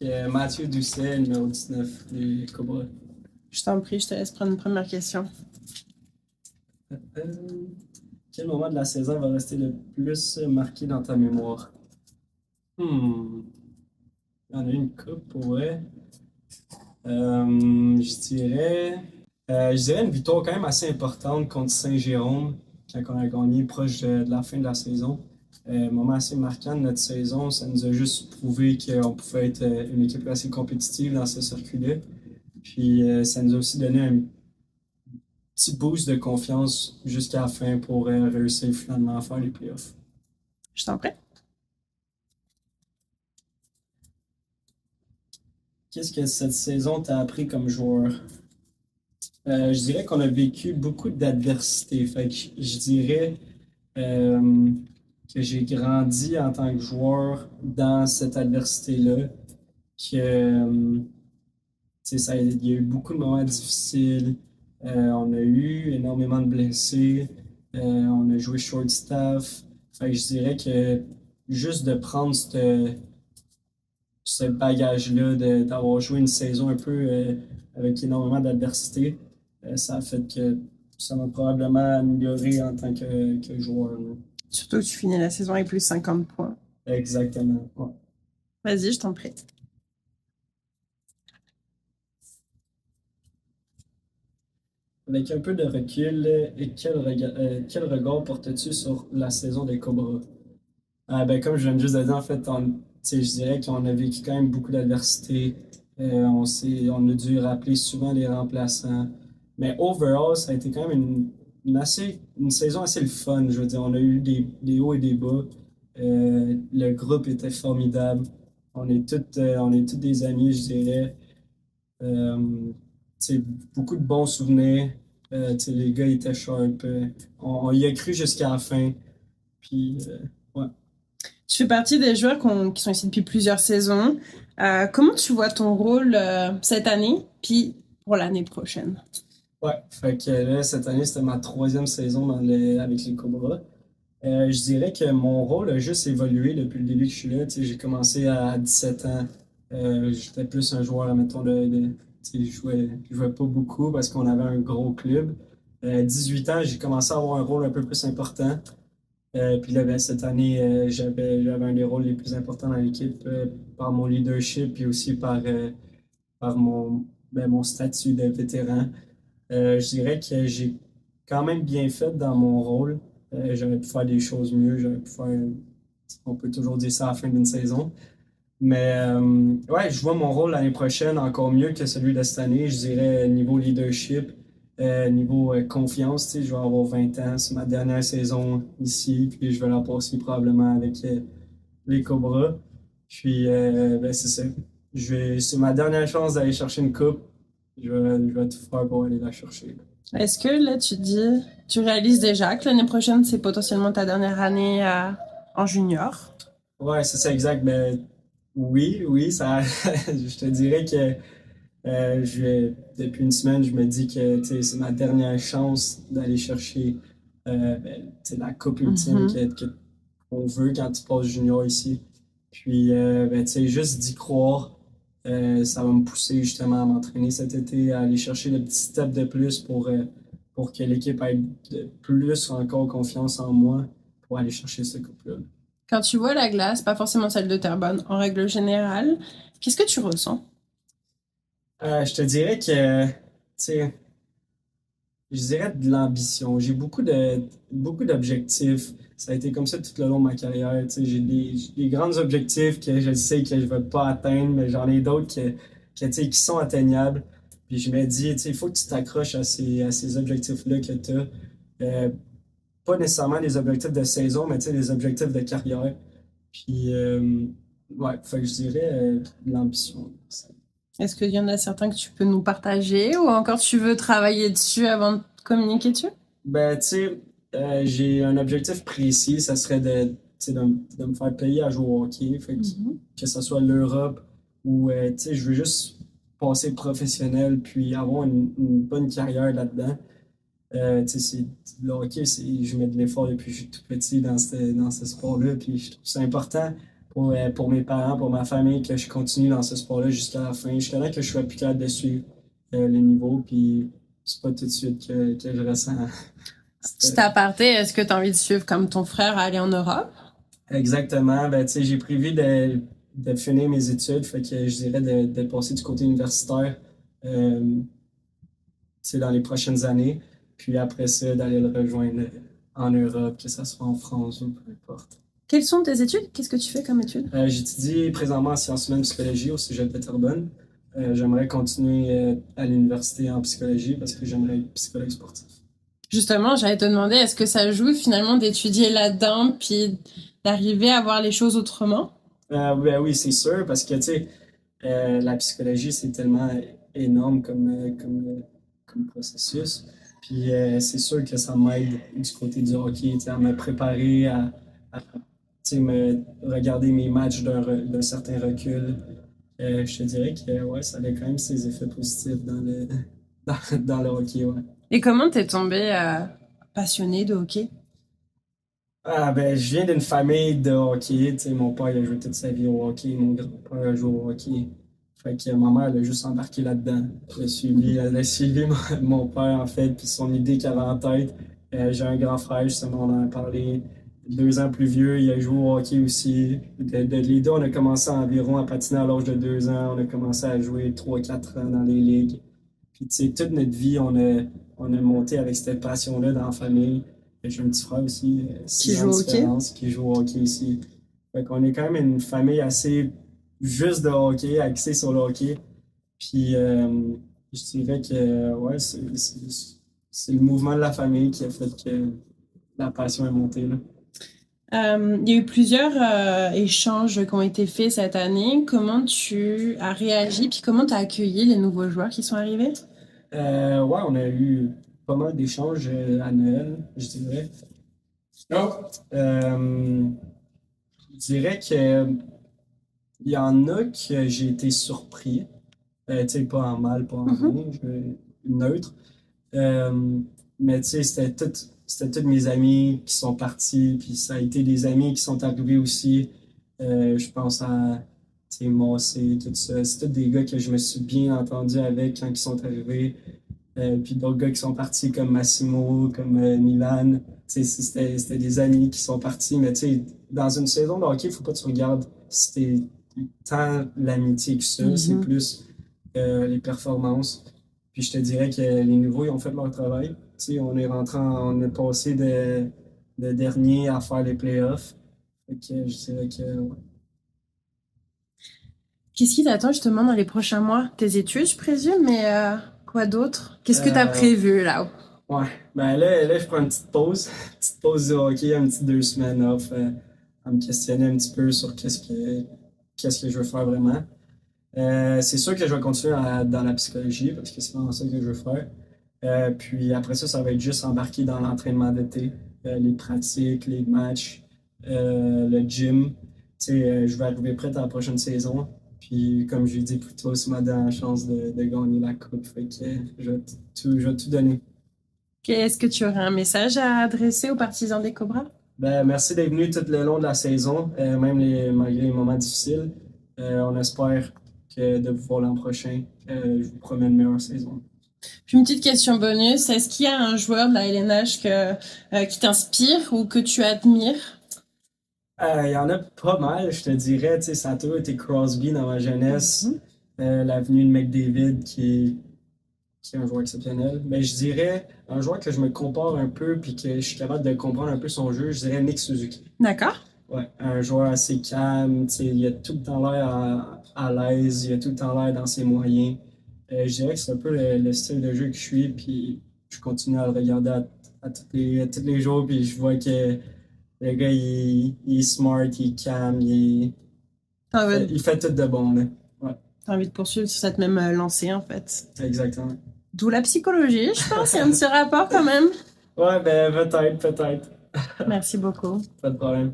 Mathieu Doucet, numéro 19 des Cobras. Je t'en prie, je te laisse prendre une première question. Quel moment de la saison va rester le plus marqué dans ta mémoire? Hmm. Il y en a une coupe pour vrai. Je dirais. Je dirais une victoire quand même assez importante contre Saint-Jérôme, quand on a gagné proche de la fin de la saison. Moment assez marquant de notre saison, ça nous a juste prouvé qu'on pouvait être une équipe assez compétitive dans ce circuit-là. Puis ça nous a aussi donné un petit boost de confiance jusqu'à la fin pour réussir finalement à faire les playoffs. Je t'en prie. Qu'est-ce que cette saison t'a appris comme joueur? Je dirais qu'on a vécu beaucoup d'adversité. Fait que je dirais euh, que j'ai grandi en tant que joueur dans cette adversité-là. Que, il y a eu beaucoup de moments difficiles. On a eu énormément de blessés. On a joué short staff. Fait que je dirais que juste de prendre ce bagage-là, d'avoir joué une saison un peu avec énormément d'adversité, ça a fait que ça m'a probablement amélioré en tant que joueur. Là. Surtout que tu finis la saison avec plus de 50 points. Exactement. Ouais. Vas-y, je t'en prie. Avec un peu de recul, quel regard portes-tu sur la saison des Cobras? Ben, comme je viens de juste de dire, en fait, je dirais qu'on a vécu quand même beaucoup d'adversité. On a dû rappeler souvent les remplaçants. Mais overall, ça a été quand même une saison assez le fun. Je veux dire, on a eu des hauts et des bas. Le groupe était formidable. On est tous des amis, je dirais. Euh, beaucoup de bons souvenirs. Les gars étaient sharp. On y a cru jusqu'à la fin. Puis, ouais. Tu fais partie des joueurs qui sont ici depuis plusieurs saisons. Comment tu vois ton rôle cette année, puis pour l'année prochaine? Ouais, fait que là, cette année, c'était ma troisième saison avec les Cobras. Je dirais que mon rôle a juste évolué depuis le début que je suis là. Tu sais, j'ai commencé à 17 ans. J'étais plus un joueur, mettons, tu sais, je jouais pas beaucoup parce qu'on avait un gros club. 18 ans, j'ai commencé à avoir un rôle un peu plus important. Puis là, ben, cette année, j'avais un des rôles les plus importants dans l'équipe par mon leadership puis aussi par mon statut de vétéran. Je dirais que j'ai quand même bien fait dans mon rôle. J'aurais pu faire des choses mieux. J'aurais pu faire. On peut toujours dire ça à la fin d'une saison. Mais ouais, je vois mon rôle l'année prochaine encore mieux que celui de cette année. Je dirais niveau leadership, niveau confiance. Tu sais, je vais avoir 20 ans. C'est ma dernière saison ici. Puis je vais la passer probablement avec les Cobras. Puis ben, c'est ça. C'est ma dernière chance d'aller chercher une coupe. Je vais tout faire pour aller la chercher. Est-ce que là, tu réalises déjà que l'année prochaine, c'est potentiellement ta dernière année en junior? Ouais, c'est ça, exact. Ben, oui, ça, je te dirais que depuis une semaine, je me dis que tu sais, c'est ma dernière chance d'aller chercher ben, tu sais, la coupe ultime Mhm. qu'on veut quand tu passes junior ici. Puis, ben, tu sais, juste d'y croire, ça va me pousser justement à m'entraîner cet été, à aller chercher le petit step de plus pour que l'équipe ait de plus encore confiance en moi pour aller chercher cette coupe-là. Quand tu vois la glace, pas forcément celle de Terrebonne, en règle générale, qu'est-ce que tu ressens? Je te dirais que, tu sais, je dirais de l'ambition. J'ai beaucoup d'objectifs. Ça a été comme ça tout le long de ma carrière. Tu sais, j'ai des grands objectifs que je sais que je ne vais pas atteindre, mais j'en ai d'autres tu sais, qui sont atteignables. Puis je me dis, tu sais, il faut que tu t'accroches à ces objectifs-là que tu as. Pas nécessairement des objectifs de saison, mais tu sais, des objectifs de carrière. Puis, ouais, fait que je dirais de l'ambition. Est-ce qu'il y en a certains que tu peux nous partager ou encore tu veux travailler dessus avant de communiquer dessus? Ben, tu sais, j'ai un objectif précis, ça serait tu sais, de me faire payer à jouer au hockey. Fait Mhm. que ce soit l'Europe ou, tu sais, je veux juste passer professionnel puis avoir une bonne carrière là-dedans. Tu sais, le hockey, je mets de l'effort depuis que je suis tout petit dans ce sport-là, puis je trouve ça important pour mes parents, pour ma famille, que je continue dans ce sport-là jusqu'à la fin, jusqu'à là que je sois plus capable de suivre le niveau, puis c'est pas tout de suite que je ressens. Petit aparté, est-ce que tu as envie de suivre comme ton frère à aller en Europe? Exactement. Ben, tu sais, j'ai prévu de finir mes études, fait que je dirais de passer du côté universitaire, euh, tu sais, dans les prochaines années. Puis après ça, d'aller le rejoindre en Europe, que ce soit en France ou peu importe. Quelles sont tes études? Qu'est-ce que tu fais comme études? J'étudie présentement en sciences humaines et psychologie au Cégep de Terrebonne. J'aimerais continuer à l'université en psychologie parce que j'aimerais être psychologue sportif. Justement, j'allais te demander, est-ce que ça joue finalement d'étudier là-dedans puis d'arriver à voir les choses autrement? Ben oui, c'est sûr, parce que, tu sais, la psychologie, c'est tellement énorme comme processus. Puis c'est sûr que ça m'aide du côté du hockey, tu sais, à me préparer, tu sais, me regarder mes matchs d'un certain recul. Je te dirais que ouais, ça avait quand même ses effets positifs dans le hockey, ouais. Et comment t'es tombé passionné de hockey? Ah ben, je viens d'une famille de hockey. Tu sais, mon père il a joué toute sa vie au hockey, mon grand-père a joué au hockey. Fait que ma mère elle a juste embarqué là-dedans. Elle a suivi mon père en fait, puis son idée qu'il avait en tête. J'ai un grand frère, justement, on en a parlé. 2 ans plus vieux, il a joué au hockey aussi. Les deux, on a commencé environ à patiner à l'âge de 2 ans. On a commencé à jouer 3-4 ans dans les ligues. Puis, tu sais, toute notre vie, on a monté avec cette passion-là dans la famille. J'ai un petit frère aussi, Qui 6 ans joue de au hockey? différence, qui joue au hockey ici. Fait qu'on est quand même une famille assez juste de hockey, axée sur le hockey. Puis, je dirais que, ouais, c'est le mouvement de la famille qui a fait que la passion est montée, là. Il y a eu plusieurs échanges qui ont été faits cette année. Comment tu as réagi puis comment tu as accueilli les nouveaux joueurs qui sont arrivés? Ouais, on a eu pas mal d'échanges à Noël, je dirais. Euh, je dirais que il y en a que j'ai été surpris. Tu sais, pas en mal, pas en Mhm. bien, neutre. Euh, mais tu sais, c'était tous mes amis qui sont partis, puis ça a été des amis qui sont arrivés aussi. Je pense à, tu sais, Mossé, tout ça. C'est tous des gars que je me suis bien entendu avec quand ils sont arrivés. Puis d'autres gars qui sont partis comme Massimo, comme Milan. Tu sais, c'était des amis qui sont partis. Mais tu sais, dans une saison de hockey, il ne faut pas que tu regardes si c'était tant l'amitié que ça. C'est Mhm. plus les performances. Puis je te dirais que les nouveaux, ils ont fait leur travail. Tu sais, on est passé de dernier à faire les playoffs. Fait que je dirais que ouais. Qu'est-ce qui t'attend justement dans les prochains mois? Tes études, je présume, mais quoi d'autre? Qu'est-ce que tu as Euh, prévu là? ouais. Ben là, je prends une petite pause. Une petite pause du hockey, une petite 2 semaines off, à me questionner un petit peu sur qu'est-ce que je veux faire vraiment. C'est sûr que je vais continuer dans la psychologie parce que c'est vraiment ça que je veux faire. Puis après ça, ça va être juste embarqué dans l'entraînement d'été, les pratiques, les matchs, le gym. Tu sais, je vais arriver prêt à la prochaine saison. Puis comme je l'ai dit plus tôt, c'est ma dernière chance de gagner la coupe. Fait que je vais tout donner. Est-ce que tu aurais un message à adresser aux partisans des Cobras? Ben, merci d'être venu tout le long de la saison, même malgré les moments difficiles. On espère de vous voir l'an prochain. Je vous promets une meilleure saison. Puis une petite question bonus, est-ce qu'il y a un joueur de la LNH qui t'inspire ou que tu admires? Il y en a pas mal, je te dirais. Tu sais, ça a toujours été Crosby dans ma jeunesse. Mhm. L'avenue de McDavid qui est un joueur exceptionnel. Mais je dirais un joueur que je me compare un peu puis que je suis capable de comprendre un peu son jeu, je dirais Nick Suzuki. D'accord. Ouais, un joueur assez calme, tu sais, il a tout le temps l'air à l'aise, il a tout le temps l'air dans ses moyens. Je dirais que c'est un peu le style de jeu que je suis, puis je continue à le regarder à tous les jours, puis je vois que le gars, il est smart, il est calme, T'as envie, il fait tout de bon, là. Ouais, t'as envie de poursuivre sur cette même lancée en fait. exactement. D'où la psychologie, je pense, il y a un petit rapport quand même. Ouais, ben peut-être, Merci beaucoup. pas de problème.